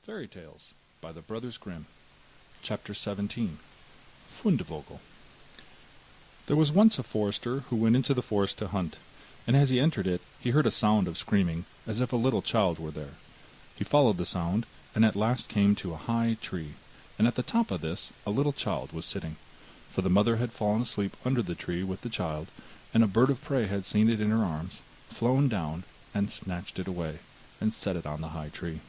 Fairy Tales by the Brothers Grimm. Chapter 17. Fundevogel. There was once a forester who went into the forest to hunt, and as he entered it he heard a sound of screaming, as if a little child were there. He followed the sound, and at last came to a high tree, and at the top of this a little child was sitting, for the mother had fallen asleep under the tree with the child, and a bird of prey had seen it in her arms, flown down, and snatched it away, and set it on the high tree.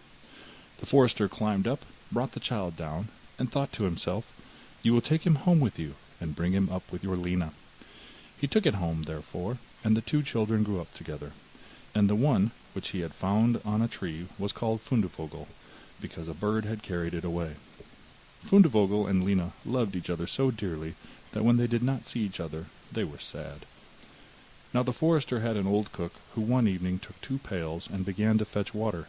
The forester climbed up, brought the child down, and thought to himself, "You will take him home with you, and bring him up with your Lena." He took it home, therefore, and the two children grew up together. And the one which he had found on a tree was called Fundevogel, because a bird had carried it away. Fundevogel and Lena loved each other so dearly that when they did not see each other they were sad. Now the forester had an old cook who one evening took 2 pails and began to fetch water,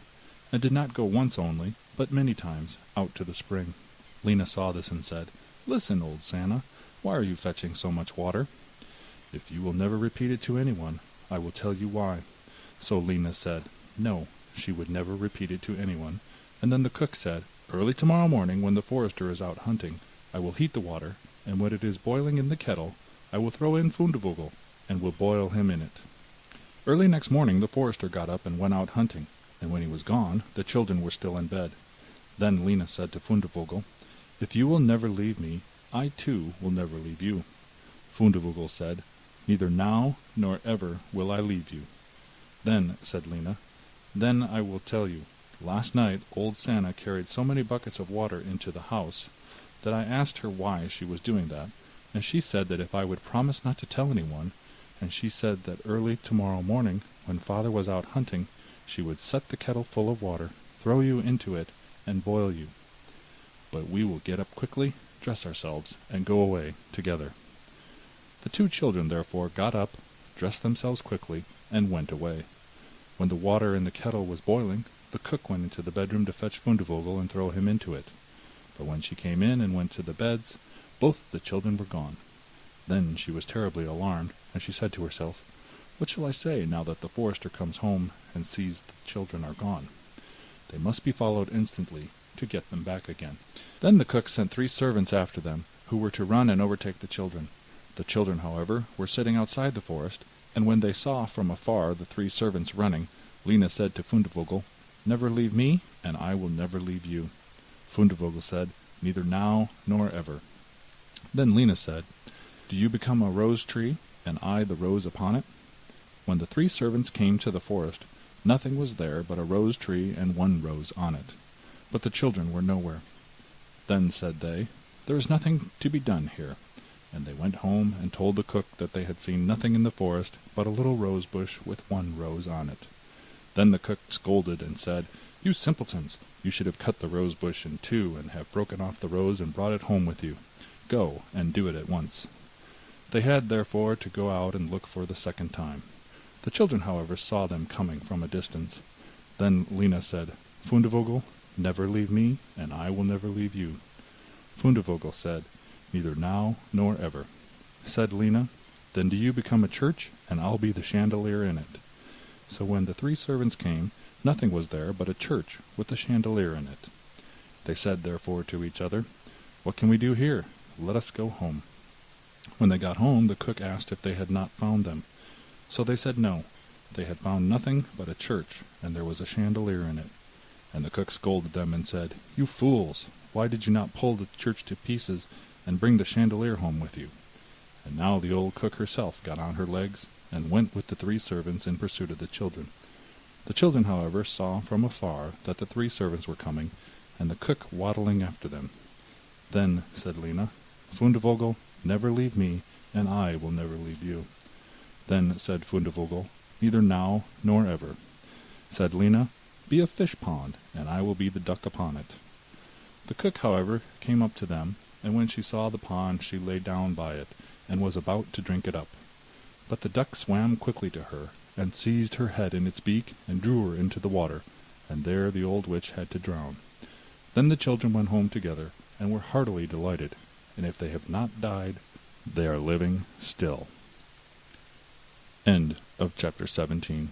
and did not go once only, but many times, out to the spring. Lena saw this and said, "Listen, old Santa, why are you fetching so much water?" "If you will never repeat it to anyone, I will tell you why." So Lena said, no, she would never repeat it to anyone, and then the cook said, "Early tomorrow morning, when the forester is out hunting, I will heat the water, and when it is boiling in the kettle, I will throw in Fundevogel, and will boil him in it." Early next morning the forester got up and went out hunting, and when he was gone, the children were still in bed. Then Lena said to Fundevogel, "If you will never leave me, I too will never leave you." Fundevogel said, "Neither now nor ever will I leave you." "Then," said Lena, "then I will tell you. Last night old Santa carried so many buckets of water into the house that I asked her why she was doing that, and she said that if I would promise not to tell anyone, and she said that early tomorrow morning, when father was out hunting, she would set the kettle full of water, throw you into it, and boil you. But we will get up quickly, dress ourselves, and go away together." The two children therefore got up, dressed themselves quickly, and went away. When the water in the kettle was boiling, the cook went into the bedroom to fetch Fundevogel and throw him into it. But when she came in and went to the beds, both the children were gone. Then she was terribly alarmed, and she said to herself, "What shall I say now that the forester comes home and sees the children are gone? They must be followed instantly to get them back again." Then the cook sent 3 servants after them, who were to run and overtake the children. The children, however, were sitting outside the forest, and when they saw from afar the 3 servants running, Lena said to Fundevogel, "Never leave me, and I will never leave you." Fundevogel said, "Neither now nor ever." Then Lena said, "Do you become a rose tree, and I the rose upon it?" When the 3 servants came to the forest, nothing was there but a rose tree and 1 rose on it, but the children were nowhere. Then said they, "There is nothing to be done here," and they went home and told the cook that they had seen nothing in the forest but a little rose bush with 1 rose on it. Then the cook scolded and said, "You simpletons, you should have cut the rose bush in 2 and have broken off the rose and brought it home with you. Go and do it at once." They had therefore to go out and look for the 2nd time. The children, however, saw them coming from a distance. Then Lena said, "Fundevogel, never leave me, and I will never leave you." Fundevogel said, "Neither now nor ever." Said Lena, "Then do you become a church, and I'll be the chandelier in it." So when the 3 servants came, nothing was there but a church with a chandelier in it. They said therefore to each other, "What can we do here? Let us go home." When they got home, the cook asked if they had not found them. So they said no, they had found nothing but a church, and there was a chandelier in it. And the cook scolded them and said, "You fools, why did you not pull the church to pieces and bring the chandelier home with you?" And now the old cook herself got on her legs, and went with the 3 servants in pursuit of the children. The children, however, saw from afar that the 3 servants were coming, and the cook waddling after them. Then said Lena, "Fundevogel, never leave me, and I will never leave you." Then said Fundevogel, "Neither now nor ever." Said Lena, "Be a fish pond, and I will be the duck upon it." The cook, however, came up to them, and when she saw the pond she lay down by it, and was about to drink it up. But the duck swam quickly to her, and seized her head in its beak, and drew her into the water, and there the old witch had to drown. Then the children went home together, and were heartily delighted, and if they have not died, they are living still. End of chapter 17.